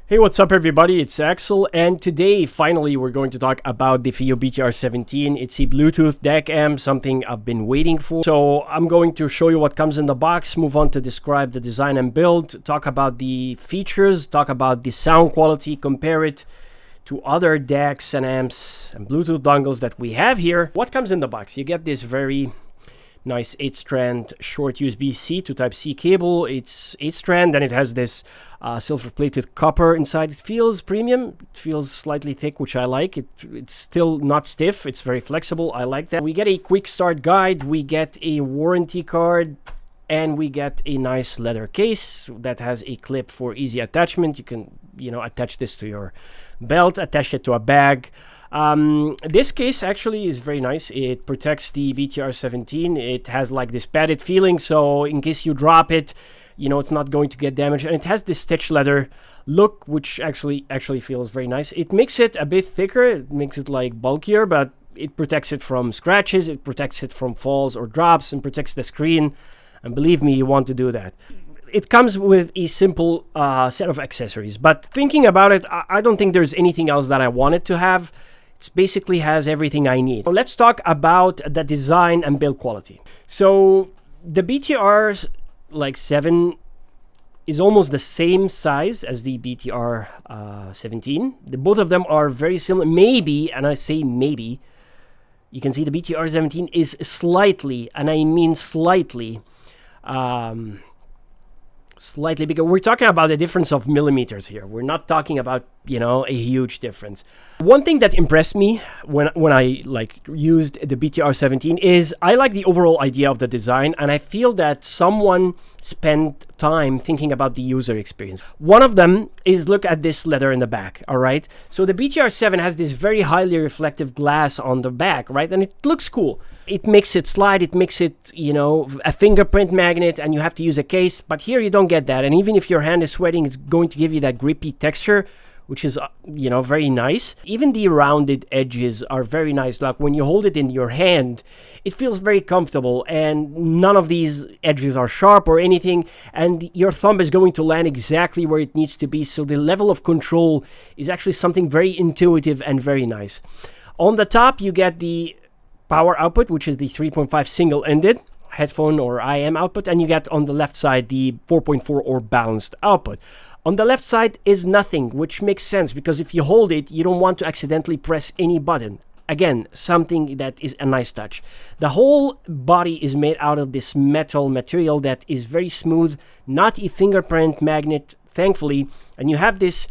Hey, what's up everybody? It's Axel, and today finally we're going to talk about the FiiO BTR17. It's a Bluetooth DAC amp, something I've been waiting for. So I'm going to show you what comes in the box, move on to describe the design and build, talk about the features, talk about the sound quality, compare it to other DACs and amps and Bluetooth dongles that we have here. What comes in the box? You get this very nice 8-strand short USB-C to Type-C cable. It's 8-strand, and it has this silver-plated copper inside. It feels premium. It feels slightly thick, which I like. It's still not stiff. It's very flexible. I like that. We get a quick start guide. We get a warranty card, and we get a nice leather case that has a clip for easy attachment. You can, attach this to your belt, attach it to a bag. This case actually is very nice. It protects the BTR17. It has like this padded feeling, so in case you drop it, it's not going to get damaged. And it has this stitched leather look, which actually feels very nice. It makes it a bit thicker. It makes it like bulkier, but it protects it from scratches. It protects it from falls or drops, and protects the screen. And believe me, you want to do that. It comes with a simple set of accessories, but thinking about it, I don't think there's anything else that I wanted to have. It basically has everything I need. So let's talk about the design and build quality. So the BTR 7 is almost the same size as the BTR17. Both of them are very similar. Maybe, and I say maybe, you can see the BTR17 is slightly, and I mean slightly bigger. We're talking about a difference of millimeters here. We're not talking about, a huge difference. One thing that impressed me when I used the BTR17 is I like the overall idea of the design, and I feel that someone spent time thinking about the user experience. One of them is, look at this leather in the back, all right? So the BTR7 has this very highly reflective glass on the back, right? And it looks cool. It makes it slide, it makes it, a fingerprint magnet, and you have to use a case. But here you don't get that. And even if your hand is sweating, it's going to give you that grippy texture, which is, very nice. Even the rounded edges are very nice. Like when you hold it in your hand, it feels very comfortable, and none of these edges are sharp or anything, and your thumb is going to land exactly where it needs to be. So the level of control is actually something very intuitive and very nice. On the top, you get the power output, which is the 3.5 single-ended headphone or IM output, and you get on the left side the 4.4 or balanced output. On the left side is nothing, which makes sense because if you hold it, you don't want to accidentally press any button. Again, something that is a nice touch. The whole body is made out of this metal material that is very smooth, not a fingerprint magnet, thankfully, and you have this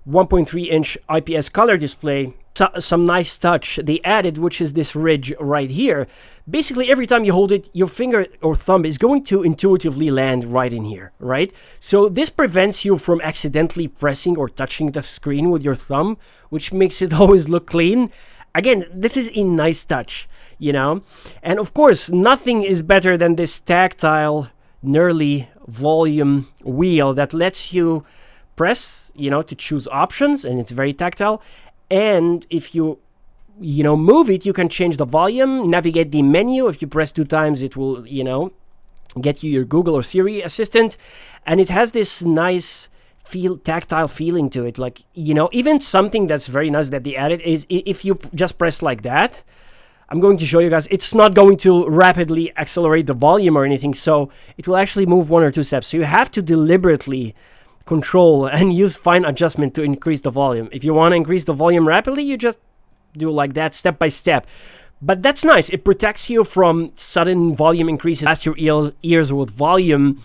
1.3-inch IPS color display. Some nice touch they added, which is this ridge right here. Basically, every time you hold it, your finger or thumb is going to intuitively land right in here, right? So this prevents you from accidentally pressing or touching the screen with your thumb, which makes it always look clean. Again, this is a nice touch, And of course, nothing is better than this tactile Nerly volume wheel that lets you press, to choose options, and it's very tactile. And if you move it, you can change the volume, navigate the menu. If you press 2 times, it will get you your Google or Siri assistant. And it has this nice tactile feeling to it. Like, even something that's very nice that they added is if you just press like that, I'm going to show you guys, it's not going to rapidly accelerate the volume or anything. So it will actually move 1 or 2 steps. So you have to deliberately control and use fine adjustment to increase the volume. If you want to increase the volume rapidly, you just do like that, step by step. But that's nice. It protects you from sudden volume increases, blast your ears with volume,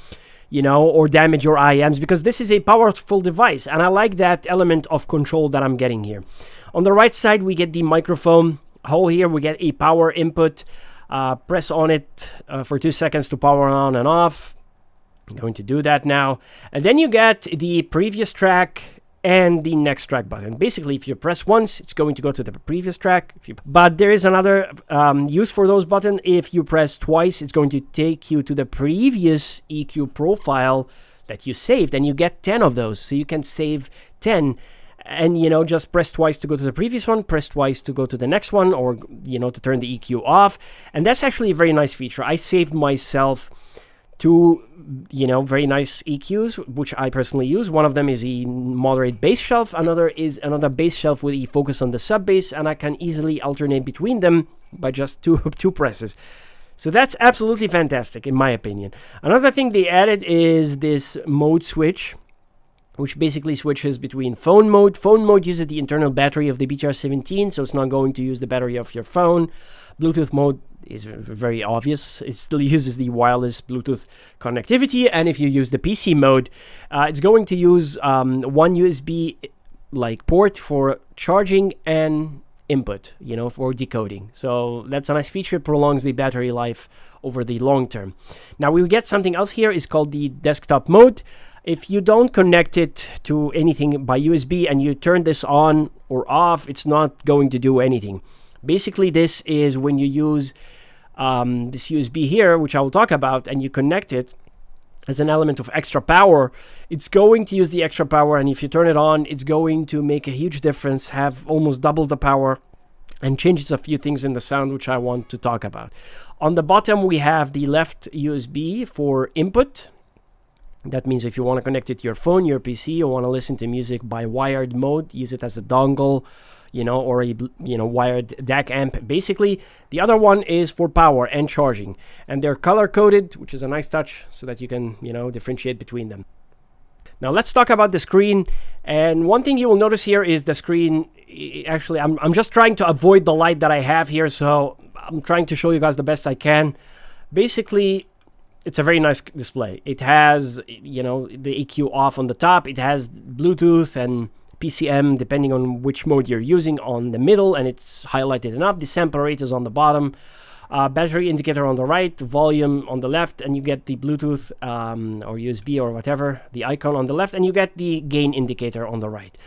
or damage your IMs, because this is a powerful device, and I like that element of control that I'm getting here. On the right side, we get the microphone hole here. We get a power input. Press on it for 2 seconds to power on and off. I'm going to do that now. And then you get the previous track and the next track button. Basically, if you press once, it's going to go to the previous track. But there is another use for those buttons. If you press twice, it's going to take you to the previous EQ profile that you saved, and you get 10 of those. So you can save 10 and, just press twice to go to the previous one, press twice to go to the next one, or, to turn the EQ off. And that's actually a very nice feature. I saved myself two, very nice EQs, which I personally use. One of them is a moderate bass shelf. Another is another bass shelf with a focus on the sub bass, and I can easily alternate between them by just two presses. So that's absolutely fantastic, in my opinion. Another thing they added is this mode switch, which basically switches between phone mode. Phone mode uses the internal battery of the BTR17, so it's not going to use the battery of your phone. Bluetooth mode is very obvious. It still uses the wireless Bluetooth connectivity. And if you use the PC mode, it's going to use one USB port for charging and input, for decoding. So that's a nice feature. It prolongs the battery life over the long term. Now we get something else here. Is called the desktop mode. If you don't connect it to anything by USB and you turn this on or off, it's not going to do anything. Basically, this is when you use this USB here, which I will talk about, and you connect it as an element of extra power, it's going to use the extra power, and if you turn it on, it's going to make a huge difference, have almost double the power, and changes a few things in the sound, which I want to talk about. On the bottom, we have the left USB for input. That means if you want to connect it to your phone, your PC, you want to listen to music by wired mode, use it as a dongle, or a wired DAC amp. Basically, the other one is for power and charging, and they're color coded, which is a nice touch, so that you can differentiate between them. Now let's talk about the screen. And one thing you will notice here is the screen. Actually, I'm just trying to avoid the light that I have here, so I'm trying to show you guys the best I can. Basically, it's a very nice display. It has, the EQ off on the top. It has Bluetooth and PCM, depending on which mode you're using, on the middle, and it's highlighted enough. The sample rate is on the bottom. Battery indicator on the right, volume on the left, and you get the Bluetooth or USB or whatever, the icon on the left, and you get the gain indicator on the right.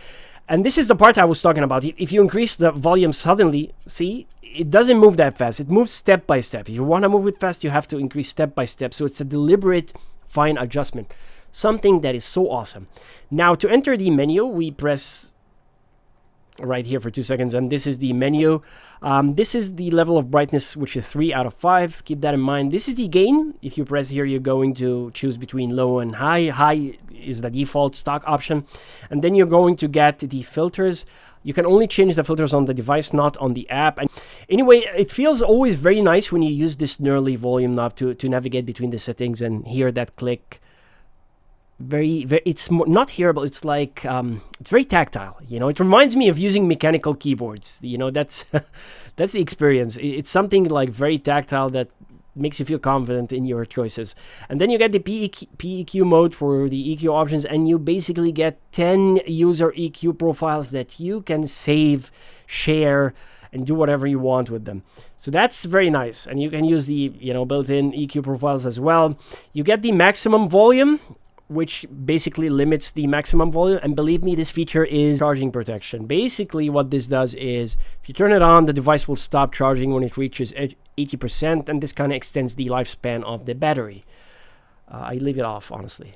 And this is the part I was talking about. If you increase the volume suddenly, see, it doesn't move that fast. It moves step by step. If you want to move it fast, you have to increase step by step. So it's a deliberate, fine adjustment. Something that is so awesome. Now, to enter the menu, we press right here for 2 seconds, and this is the menu. This is the level of brightness, which is 3 out of 5. Keep that in mind. This is the gain. If you press here, you're going to choose between low and high. High is the default stock option, and then you're going to get the filters. You can only change the filters on the device, not on the app. And anyway, it feels always very nice when you use this knurly volume knob to navigate between the settings and hear that click. It's not hearable. It's like it's very tactile. It reminds me of using mechanical keyboards. That's that's the experience. It's something like very tactile that makes you feel confident in your choices. And then you get the PEQ mode for the EQ options, and you basically get 10 user EQ profiles that you can save, share, and do whatever you want with them. So that's very nice. And you can use the built-in EQ profiles as well. You get the maximum volume, which basically limits the maximum volume. And believe me, this feature is charging protection. Basically, what this does is, if you turn it on, the device will stop charging when it reaches 80%, and this kind of extends the lifespan of the battery. I leave it off, honestly.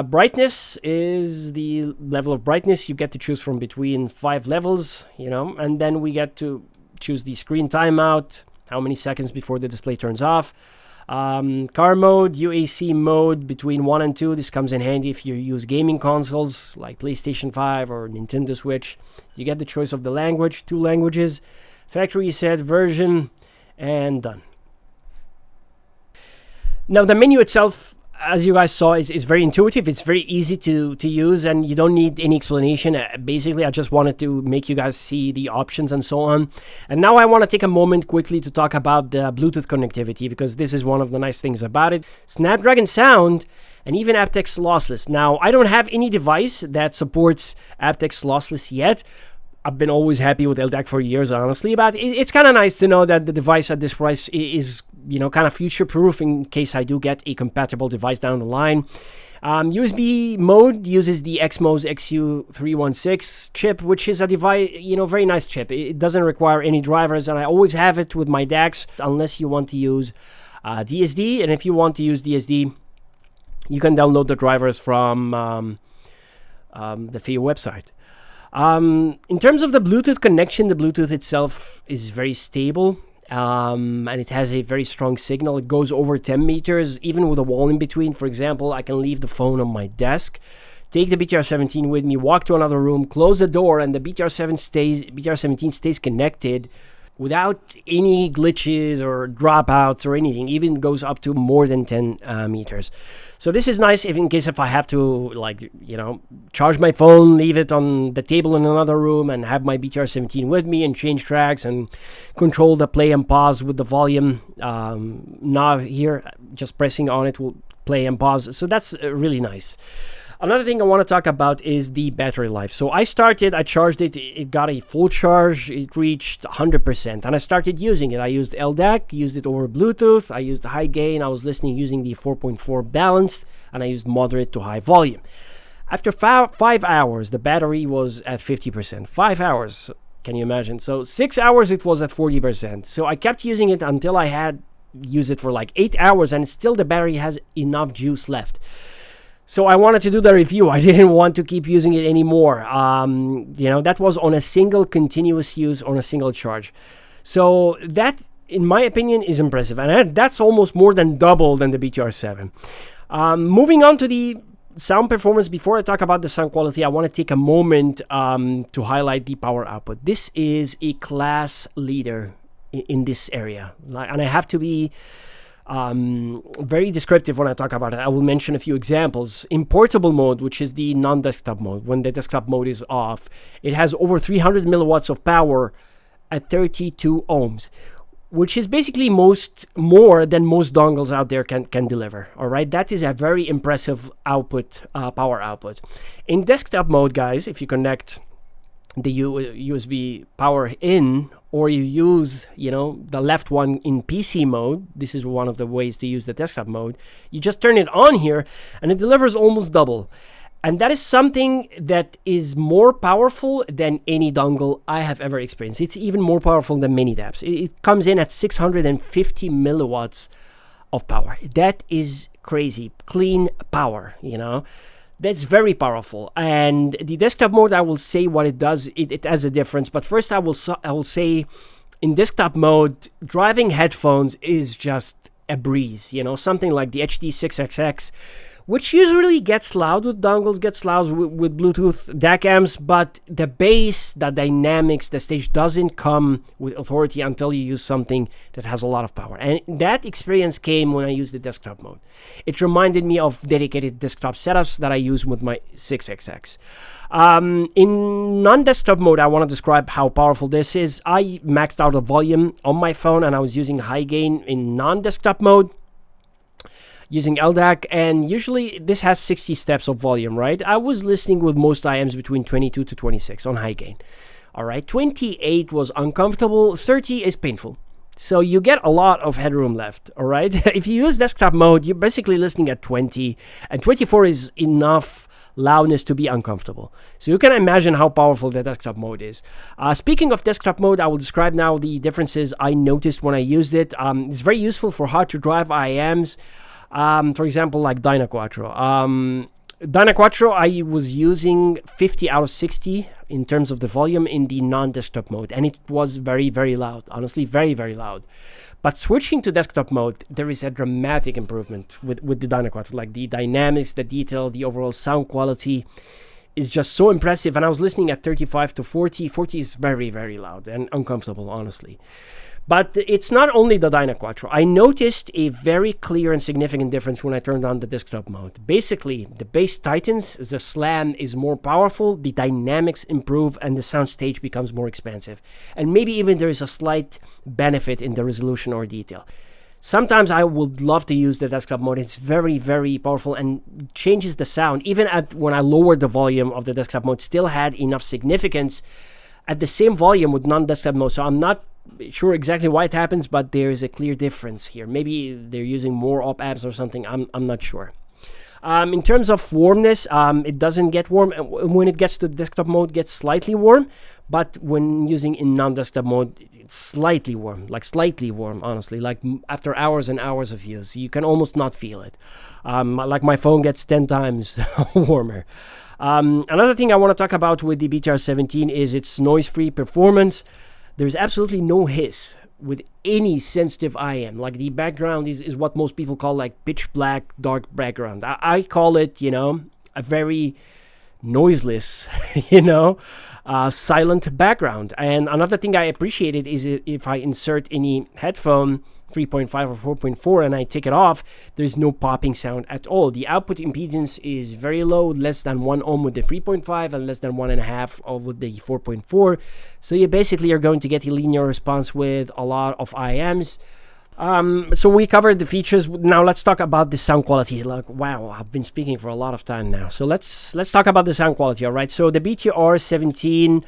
Brightness is the level of brightness. You get to choose from between 5 levels, and then we get to choose the screen timeout, how many seconds before the display turns off. Car mode, UAC mode between 1 and 2. This comes in handy if you use gaming consoles like PlayStation 5 or Nintendo Switch. You get the choice of the language, 2 languages, factory set, version, and done. Now the menu itself, as you guys saw, is very intuitive. It's very easy to use, and you don't need any explanation. Basically, I just wanted to make you guys see the options and so on. And now I want to take a moment quickly to talk about the Bluetooth connectivity, because this is one of the nice things about it. Snapdragon sound and even aptX lossless. Now, I don't have any device that supports aptX lossless yet. I've been always happy with LDAC for years, honestly, but it's kind of nice to know that the device at this price is, kind of future-proof in case I do get a compatible device down the line. USB mode uses the XMOS XU316 chip, which is a device, very nice chip. It doesn't require any drivers, and I always have it with my DACs, unless you want to use DSD. And if you want to use DSD, you can download the drivers from the FiiO website. In terms of the Bluetooth connection, the Bluetooth itself is very stable, and it has a very strong signal. It goes over 10 meters, even with a wall in between. For example, I can leave the phone on my desk, take the BTR17 with me, walk to another room, close the door, and the BTR17 stays connected without any glitches or dropouts or anything. Even goes up to more than 10 meters. So this is nice if in case if I have to, like, you know, charge my phone, leave it on the table in another room, and have my BTR17 with me and change tracks and control the play and pause with the volume. Now here, just pressing on it will play and pause. So that's really nice. Another thing I want to talk about is the battery life. So I charged it, it got a full charge, it reached 100%, and I started using it. I used LDAC, used it over Bluetooth, I used high gain, I was listening using the 4.4 balanced, and I used moderate to high volume. After 5 hours, the battery was at 50%. 5 hours, can you imagine? So 6 hours, it was at 40%. So I kept using it until I had used it for like 8 hours, and still the battery has enough juice left. So I wanted to do the review. I didn't want to keep using it anymore. You know, that was on a single continuous use on a single charge. So that, in my opinion, is impressive. And that's almost more than double than the BTR7. Moving on to the sound performance, before I talk about the sound quality, I want to take a moment to highlight the power output. This is a class leader in this area. And I have to be very descriptive when I talk about it. I will mention a few examples. In portable mode, which is the non-desktop mode, when the desktop mode is off, it has over 300 milliwatts of power at 32 ohms, which is basically more than most dongles out there can deliver. All right, that is a very impressive output, power output. In desktop mode, guys, if you connect the USB power in, or you use, you know, the left one in PC mode, this is one of the ways to use the desktop mode, you just turn it on here and it delivers almost double. And that is something that is more powerful than any dongle I have ever experienced. It's even more powerful than many DAPs. It comes in at 650 milliwatts of power. That is crazy, clean power, you know. That's very powerful. And the desktop mode, I will say what it does. It has a difference. But first, I will say, in desktop mode, driving headphones is just a breeze. You know, something like the HD6XX, which usually gets loud with dongles, gets loud with Bluetooth DAC amps, but the bass, the dynamics, the stage doesn't come with authority until you use something that has a lot of power. And that experience came when I used the desktop mode. It reminded me of dedicated desktop setups that I use with my 6XX. In non-desktop mode, I want to describe how powerful this is. I maxed out the volume on my phone, and I was using high gain in non-desktop mode, using LDAC, and usually this has 60 steps of volume, right? I was listening with most IMs between 22 to 26 on high gain. All right, 28 was uncomfortable, 30 is painful. So you get a lot of headroom left, all right? If you use desktop mode, you're basically listening at 20, and 24 is enough loudness to be uncomfortable. So you can imagine how powerful the desktop mode is. Speaking of desktop mode, I will describe now the differences I noticed when I used it. It's very useful for hard to drive IMs. For example, like Dynaquattro. Dynaquattro, I was using 50 out of 60 in terms of the volume in the non-desktop mode, and it was very, very loud. Honestly, very, very loud. But switching to desktop mode, there is a dramatic improvement with the Dynaquattro. Like the dynamics, the detail, the overall sound quality is just so impressive. And I was listening at 35 to 40. 40 is very, very loud and uncomfortable, honestly. But it's not only the Dynaquattro. I noticed a very clear and significant difference when I turned on the desktop mode. Basically, the bass tightens, the slam is more powerful, the dynamics improve, and the soundstage becomes more expansive. And maybe even there is a slight benefit in the resolution or detail. Sometimes I would love to use the desktop mode. It's very, very powerful and changes the sound. Even when I lowered the volume of the desktop mode, still had enough significance at the same volume with non-desktop mode. So I'm not sure exactly why it happens, but there is a clear difference here. Maybe they're using more op amps or something. I'm not sure. In terms of warmness, it doesn't get warm. When it gets to desktop mode, it gets slightly warm. But when using in non-desktop mode, it's slightly warm, like slightly warm, honestly. Like after hours and hours of use, you can almost not feel it. Like my phone gets 10 times warmer. Another thing I want to talk about with the BTR17 is its noise-free performance. There's absolutely no hiss with any sensitive IM. Like the background is what most people call like pitch black, dark background. I call it, a very noiseless, silent background. And another thing I appreciated is if I insert any headphone 3.5 or 4.4 and I take it off, there's no popping sound at all. The output impedance is very low, less than 1 ohm with the 3.5 and less than 1.5 with the 4.4. So you basically are going to get a linear response with a lot of IMs. So we covered the features. Now let's talk about the sound quality. Like, wow, I've been speaking for a lot of time now. So let's talk about the sound quality. All right. So the BTR17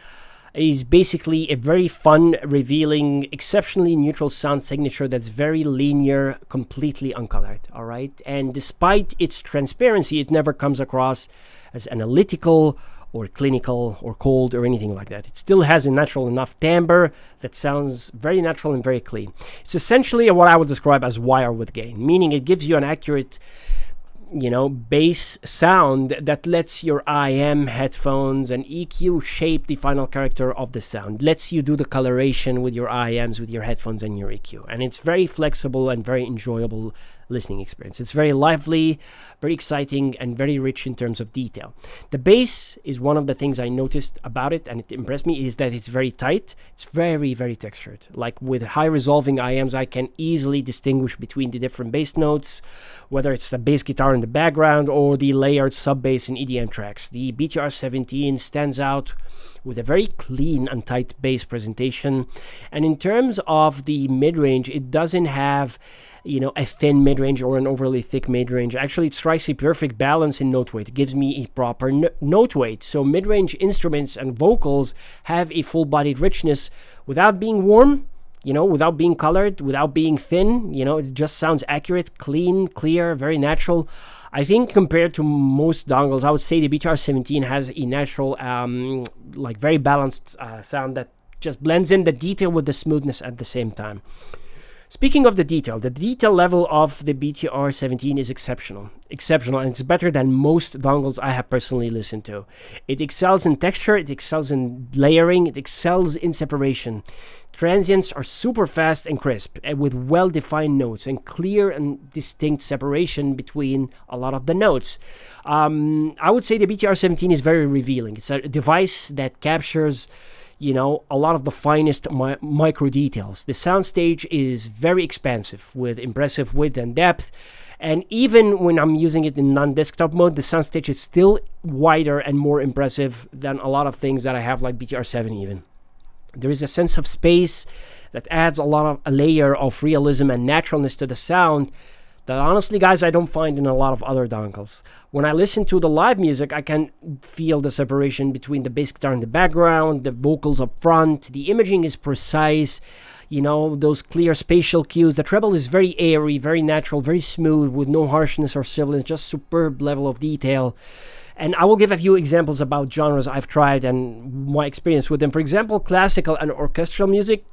is basically a very fun, revealing, exceptionally neutral sound signature that's very linear, completely uncolored. All right. And despite its transparency, it never comes across as analytical or clinical or cold or anything like that. It still has a natural enough timbre that sounds very natural and very clean. It's essentially what I would describe as wire with gain, meaning it gives you an accurate, bass sound that lets your IM, headphones, and EQ shape the final character of the sound. Lets you do the coloration with your IMs, with your headphones, and your EQ. And it's very flexible and very enjoyable listening experience. It's very lively, very exciting, and very rich in terms of detail. The bass is one of the things I noticed about it, and it impressed me, is that it's very tight. It's very, very textured. Like with high resolving IMs, I can easily distinguish between the different bass notes, whether it's the bass guitar in the background or the layered sub-bass in EDM tracks. The BTR17 stands out with a very clean and tight bass presentation. And in terms of the mid-range, it doesn't have a thin mid-range or an overly thick mid-range. Actually, it strikes a perfect balance in note weight. It gives me a proper note weight. So mid-range instruments and vocals have a full-bodied richness without being warm, without being colored, without being thin. It just sounds accurate, clean, clear, very natural. I think compared to most dongles, I would say the BTR17 has a natural, very balanced sound that just blends in the detail with the smoothness at the same time. Speaking of the detail level of the BTR17 is exceptional, and it's better than most dongles I have personally listened to. It excels in texture, it excels in layering, it excels in separation. Transients are super fast and crisp, with well-defined notes and clear and distinct separation between a lot of the notes. I would say the BTR17 is very revealing. It's a device that captures a lot of the finest micro details. The soundstage is very expansive with impressive width and depth. And even when I'm using it in non-desktop mode, the soundstage is still wider and more impressive than a lot of things that I have, like BTR7 even. There is a sense of space that adds a layer of realism and naturalness to the sound that honestly, guys, I don't find in a lot of other dongles. When I listen to the live music, I can feel the separation between the bass guitar in the background, the vocals up front. The imaging is precise, those clear spatial cues. The treble is very airy, very natural, very smooth, with no harshness or sibilance, just superb level of detail. And I will give a few examples about genres I've tried and my experience with them. For example, classical and orchestral music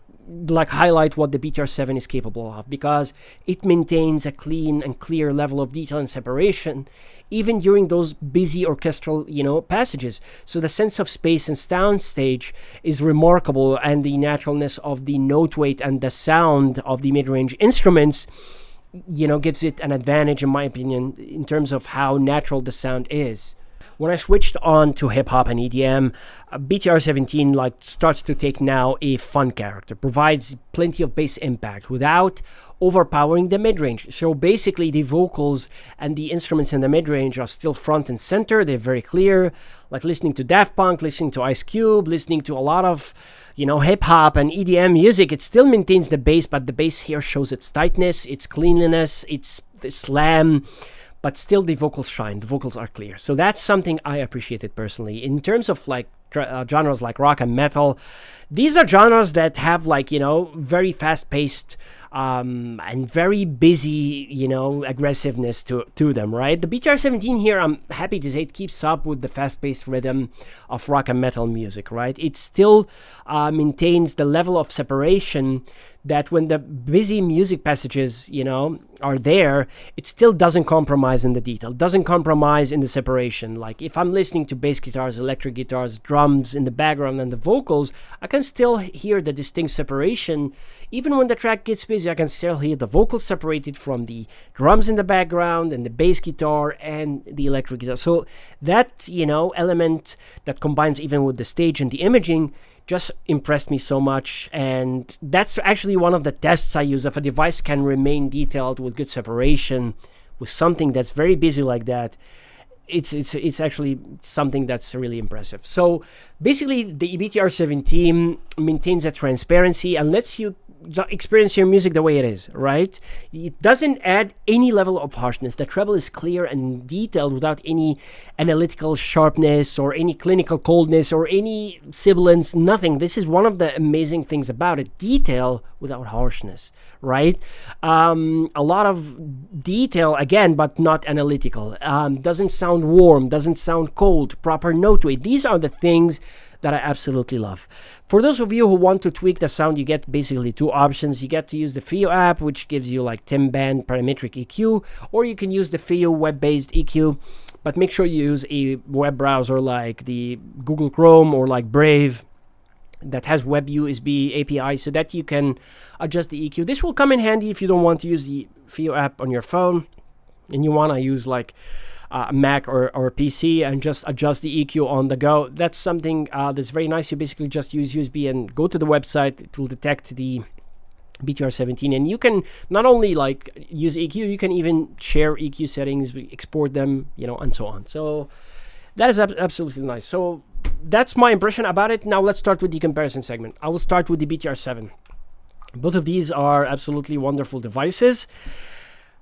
highlight what the BTR7 is capable of, because it maintains a clean and clear level of detail and separation even during those busy orchestral passages. So the sense of space and sound stage is remarkable, and the naturalness of the note weight and the sound of the mid-range instruments gives it an advantage, in my opinion, in terms of how natural the sound is. When I switched on to hip-hop and EDM, BTR17 starts to take now a fun character, provides plenty of bass impact without overpowering the mid-range. So basically the vocals and the instruments in the mid-range are still front and center. They're very clear, like listening to Daft Punk, listening to Ice Cube, listening to a lot of hip-hop and EDM music. It still maintains the bass, but the bass here shows its tightness, its cleanliness, its slam, but still the vocals shine. The vocals are clear. So that's something I appreciated personally. In terms of genres like rock and metal, these are genres that have very fast-paced and very busy, you know, aggressiveness to them, right? The BTR17 here, I'm happy to say, it keeps up with the fast-paced rhythm of rock and metal music, right? It still maintains the level of separation that when the busy music passages, you know, are there, it still doesn't compromise in the detail, doesn't compromise in the separation. Like if I'm listening to bass guitars, electric guitars, drums in the background and the vocals, I can still hear the distinct separation. Even when the track gets busy, I can still hear the vocals separated from the drums in the background and the bass guitar and the electric guitar. So that, you know, element that combines even with the stage and the imaging just impressed me so much. And that's actually one of the tests I use. If a device can remain detailed with good separation with something that's very busy like that, it's actually something that's really impressive. So basically the BTR17 maintains that transparency and lets you experience your music the way it is, right? It doesn't add any level of harshness. The treble is clear and detailed without any analytical sharpness or any clinical coldness or any sibilance, nothing. This is one of the amazing things about it. Detail without harshness, right? A lot of detail, again, but not analytical. Doesn't sound warm, doesn't sound cold, proper note weight. These are the things that I absolutely love. For those of you who want to tweak the sound, you get basically two options. You get to use the FiiO app, which gives you like 10-band parametric EQ, or you can use the FiiO web-based EQ, but make sure you use a web browser like the Google Chrome or like Brave that has web USB API so that you can adjust the EQ. This will come in handy if you don't want to use the FiiO app on your phone and you want to use like Mac or PC and just adjust the EQ on the go. That's something that's very nice. You basically just use USB and go to the website. It will detect the BTR17, and you can not only like use EQ, you can even share EQ settings, export them, you know, and so on. So that is absolutely nice. So that's my impression about it. Now let's start with the comparison segment. I will start with the BTR7. Both of these are absolutely wonderful devices.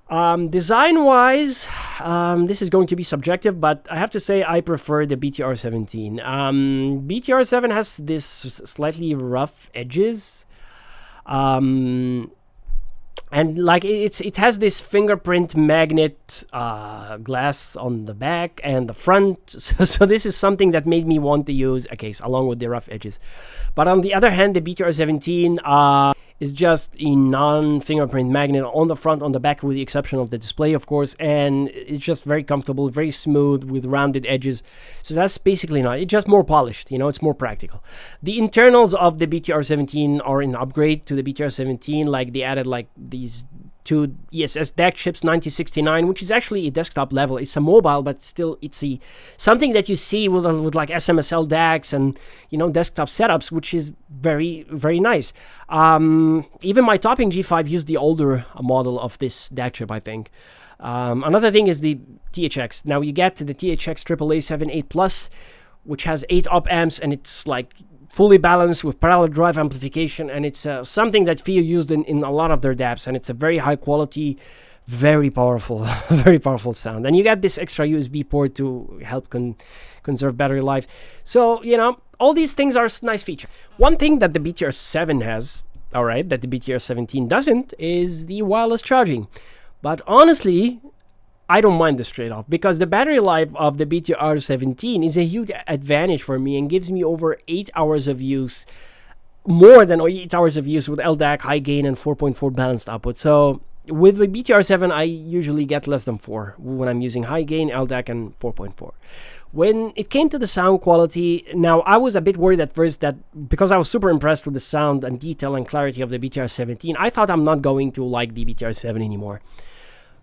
Design-wise, this is going to be subjective, but I have to say I prefer the BTR17. BTR7 has this slightly rough edges, and like it has this fingerprint magnet glass on the back and the front. So this is something that made me want to use a case along with the rough edges. But on the other hand, the BTR17 is just a non-fingerprint magnet on the front, on the back, with the exception of the display, of course, and it's just very comfortable, very smooth with rounded edges. So that's basically not, it's just more polished, you know, it's more practical. The internals of the BTR17 are an upgrade to the BTR17, like they added like these two ESS DAC chips, 9069, which is actually a desktop level. It's a mobile, but still it's something that you see with like SMSL DACs and, you know, desktop setups, which is very, very nice. Even my Topping G5 used the older model of this DAC chip, I think. Another thing is the THX. Now you get to the THX AAA78 Plus, which has 8 op amps, and it's like fully balanced with parallel drive amplification, and it's something that FiiO used in a lot of their DAPs, and it's a very high quality, very powerful, very powerful sound. And you get this extra USB port to help conserve battery life. So, you know, all these things are nice features. One thing that the BTR7 has, all right, that the BTR17 doesn't, is the wireless charging. But honestly, I don't mind this trade-off, because the battery life of the BTR17 is a huge advantage for me and gives me over 8 hours of use, more than 8 hours of use with LDAC, high gain, and 4.4 balanced output. So with the BTR7, I usually get less than 4 when I'm using high gain, LDAC, and 4.4. When it came to the sound quality, now I was a bit worried at first that because I was super impressed with the sound and detail and clarity of the BTR17, I thought I'm not going to like the BTR7 anymore.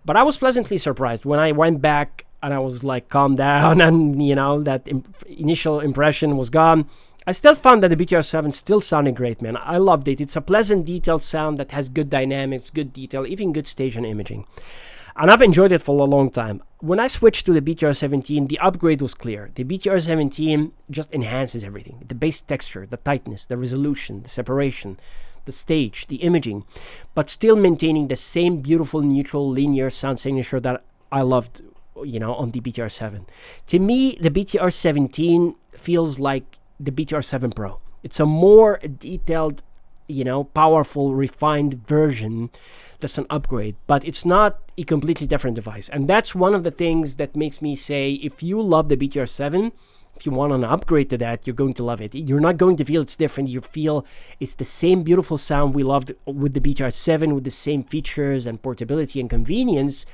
But I was pleasantly surprised when I went back and I was like calmed down and, you know, that initial impression was gone. I still found that the BTR7 still sounded great, man. I loved it. It's a pleasant, detailed sound that has good dynamics, good detail, even good stage and imaging. And I've enjoyed it for a long time. When I switched to the BTR17, the upgrade was clear. The BTR17 just enhances everything. The bass texture, the tightness, the resolution, the separation, the stage, the imaging, but still maintaining the same beautiful, neutral, linear sound signature that I loved, you know, on the BTR7. To me, the BTR17 feels like the BTR7 Pro. It's a more detailed you know, powerful, refined version. That's an upgrade, but it's not a completely different device. And that's one of the things that makes me say, if you love the BTR7, if you want an upgrade to that, you're going to love it. You're not going to feel it's different. You feel it's the same beautiful sound we loved with the BTR7, with the same features and portability and convenience,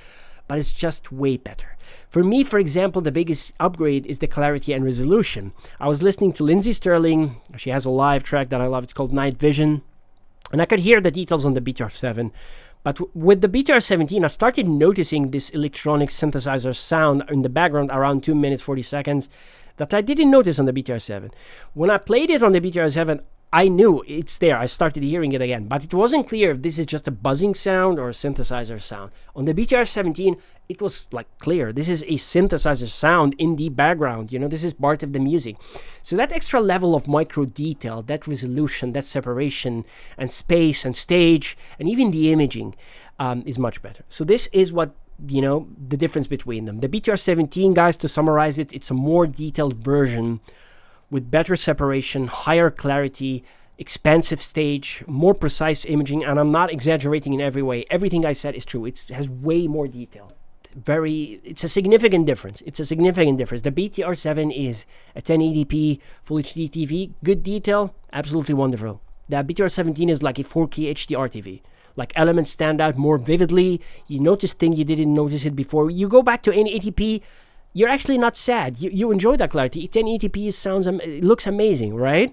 but it's just way better. For me, for example, the biggest upgrade is the clarity and resolution. I was listening to Lindsey Sterling. She has a live track that I love. It's called Night Vision. And I could hear the details on the BTR7. But with the BTR17, I started noticing this electronic synthesizer sound in the background around 2 minutes, 40 seconds that I didn't notice on the BTR7. When I played it on the BTR7, I knew it's there. I started hearing it again, but it wasn't clear if this is just a buzzing sound or a synthesizer sound. On the BTR17, it was like clear. This is a synthesizer sound in the background. You know, this is part of the music. So that extra level of micro detail, that resolution, that separation and space and stage, and even the imaging is much better. So this is what, you know, the difference between them. The BTR17, guys, to summarize it, it's a more detailed version with better separation, higher clarity, expansive stage, more precise imaging, and I'm not exaggerating in every way. Everything I said is true. It has way more detail. It's a significant difference. It's a significant difference. The BTR7 is a 1080p Full HD TV, good detail, absolutely wonderful. The BTR17 is like a 4K HDR TV. Like elements stand out more vividly. You notice things you didn't notice it before. You go back to 1080p, you're actually not sad. You enjoy that clarity. 1080p it looks amazing, right?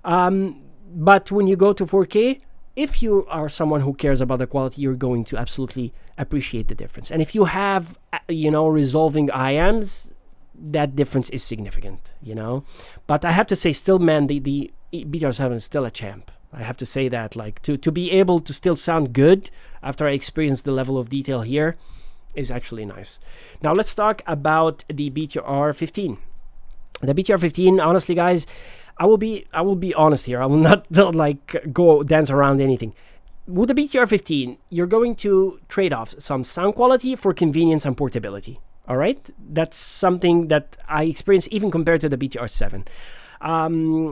But when you go to 4K, if you are someone who cares about the quality, you're going to absolutely appreciate the difference. And if you have, you know, resolving IMs, that difference is significant, you know. But I have to say, still, man, the BTR7 is still a champ. I have to say that, like, to be able to still sound good after I experienced the level of detail here is actually nice. Now let's talk about the BTR15. The BTR15, honestly, guys, I will be honest here. I will not like go dance around anything. With the BTR15, you're going to trade off some sound quality for convenience and portability. All right, that's something that I experienced even compared to the BTR7.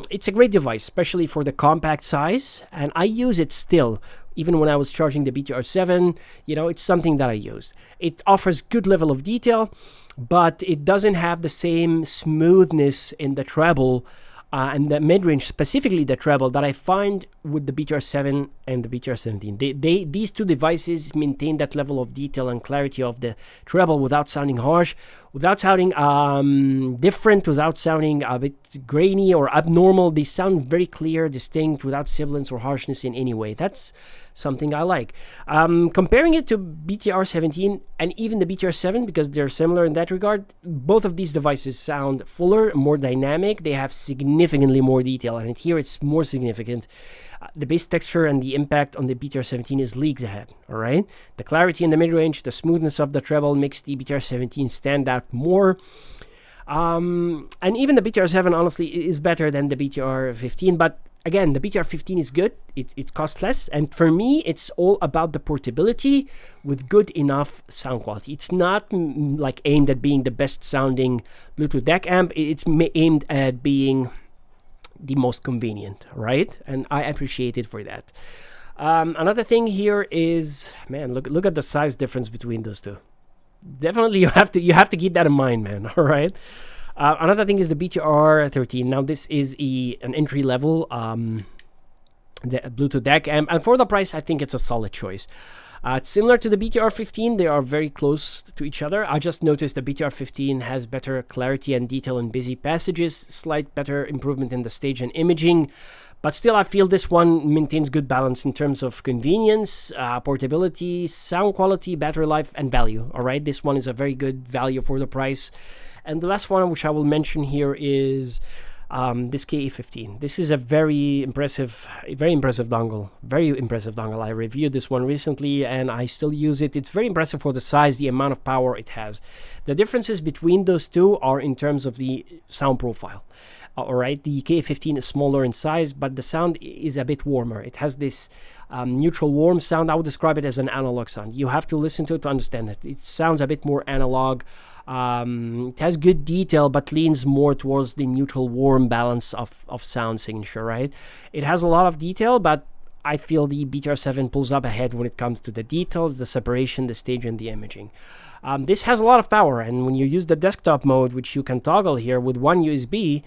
It's a great device, especially for the compact size, and I use it still. Even when I was charging the BTR7, you know, it's something that I use. It offers good level of detail, but it doesn't have the same smoothness in the treble and the mid-range, specifically the treble, that I find with the BTR7 and the BTR17. These two devices maintain that level of detail and clarity of the treble without sounding harsh, without sounding different, without sounding a bit grainy or abnormal. They sound very clear, distinct, without sibilance or harshness in any way. That's something I like. Comparing it to BTR17 and even the BTR7, because they're similar in that regard, both of these devices sound fuller, more dynamic. They have significantly more detail, and here it's more significant. The bass texture and the impact on the BTR17 is leagues ahead, all right? The clarity in the mid-range, the smoothness of the treble makes the BTR17 stand out more. And even the BTR7, honestly, is better than the BTR15, but again, the BTR15 is good. It costs less, and for me, it's all about the portability with good enough sound quality. It's not like aimed at being the best sounding Bluetooth DAC amp. It's aimed at being the most convenient, right? And I appreciate it for that. Another thing here is, man, look at the size difference between those two. Definitely, you have to keep that in mind, man. All right. Another thing is the BTR13. Now this is an entry level the Bluetooth DAC amp, and for the price, I think it's a solid choice. It's similar to the BTR15. They are very close to each other. I just noticed the BTR15 has better clarity and detail in busy passages, slight better improvement in the stage and imaging, but still I feel this one maintains good balance in terms of convenience, portability, sound quality, battery life, and value. All right, this one is a very good value for the price. And the last one, which I will mention here, is this KE15. This is a very impressive dongle. Very impressive dongle. I reviewed this one recently and I still use it. It's very impressive for the size, the amount of power it has. The differences between those two are in terms of the sound profile. All right, the K15 is smaller in size, but the sound is a bit warmer. It has this neutral warm sound. I would describe it as an analog sound. You have to listen to it to understand it. It sounds a bit more analog. It has good detail, but leans more towards the neutral warm balance of sound signature, right? It has a lot of detail, but I feel the BTR7 pulls up ahead when it comes to the details, the separation, the stage, and the imaging. This has a lot of power, and when you use the desktop mode, which you can toggle here with one USB,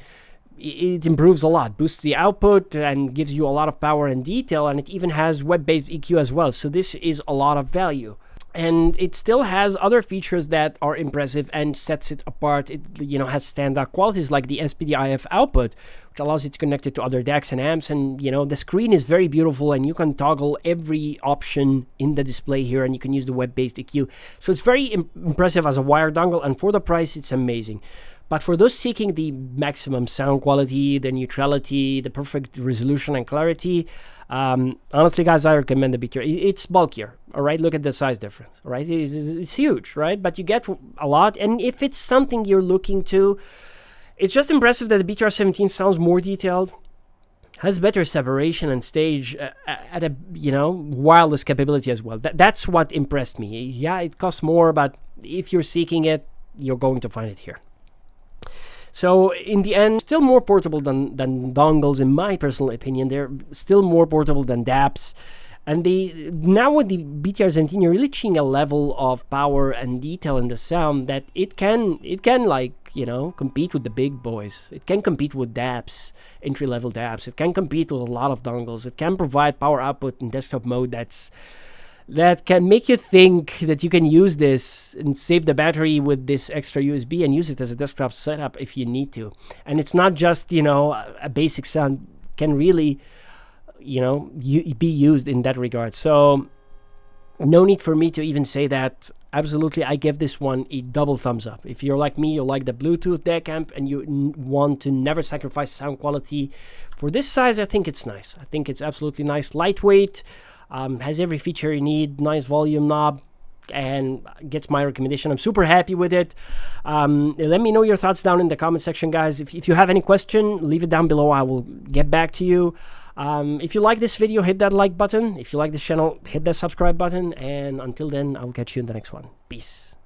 it improves a lot, boosts the output and gives you a lot of power and detail, and it even has web-based EQ as well. So this is a lot of value. And it still has other features that are impressive and sets it apart. It, has standout qualities like the SPDIF output, which allows you to connect it to other DACs and amps. And, the screen is very beautiful, and you can toggle every option in the display here, and you can use the web-based EQ. So it's very impressive as a wired dongle, and for the price, it's amazing. But for those seeking the maximum sound quality, the neutrality, the perfect resolution and clarity, honestly, guys, I recommend the BTR. It's bulkier, all right? Look at the size difference, all right? It's huge, right? But you get a lot. And if it's something you're looking to, it's just impressive that the BTR17 sounds more detailed, has better separation and stage at a, wireless capability as well. That's what impressed me. Yeah, it costs more, but if you're seeking it, you're going to find it here. So in the end, still more portable than dongles, in my personal opinion. They're still more portable than DAPs. And now with the BTR17, you're really reaching a level of power and detail in the sound that it can compete with the big boys. It can compete with DAPs, entry-level DAPs. It can compete with a lot of dongles. It can provide power output in desktop mode that can make you think that you can use this and save the battery with this extra USB and use it as a desktop setup if you need to. And it's not just, a basic sound, can really, be used in that regard. So no need for me to even say that. Absolutely, I give this one a double thumbs up. If you're like me, you like the Bluetooth DAC amp and you want to never sacrifice sound quality, for this size, I think it's nice. I think it's absolutely nice. Lightweight. Has every feature you need, nice volume knob, and gets my recommendation. I'm super happy with it. Let me know your thoughts down in the comment section, guys. If you have any question, leave it down below. I will get back to you. If you like this video, hit that like button. If you like this channel, hit that subscribe button. And until then, I will catch you in the next one. Peace.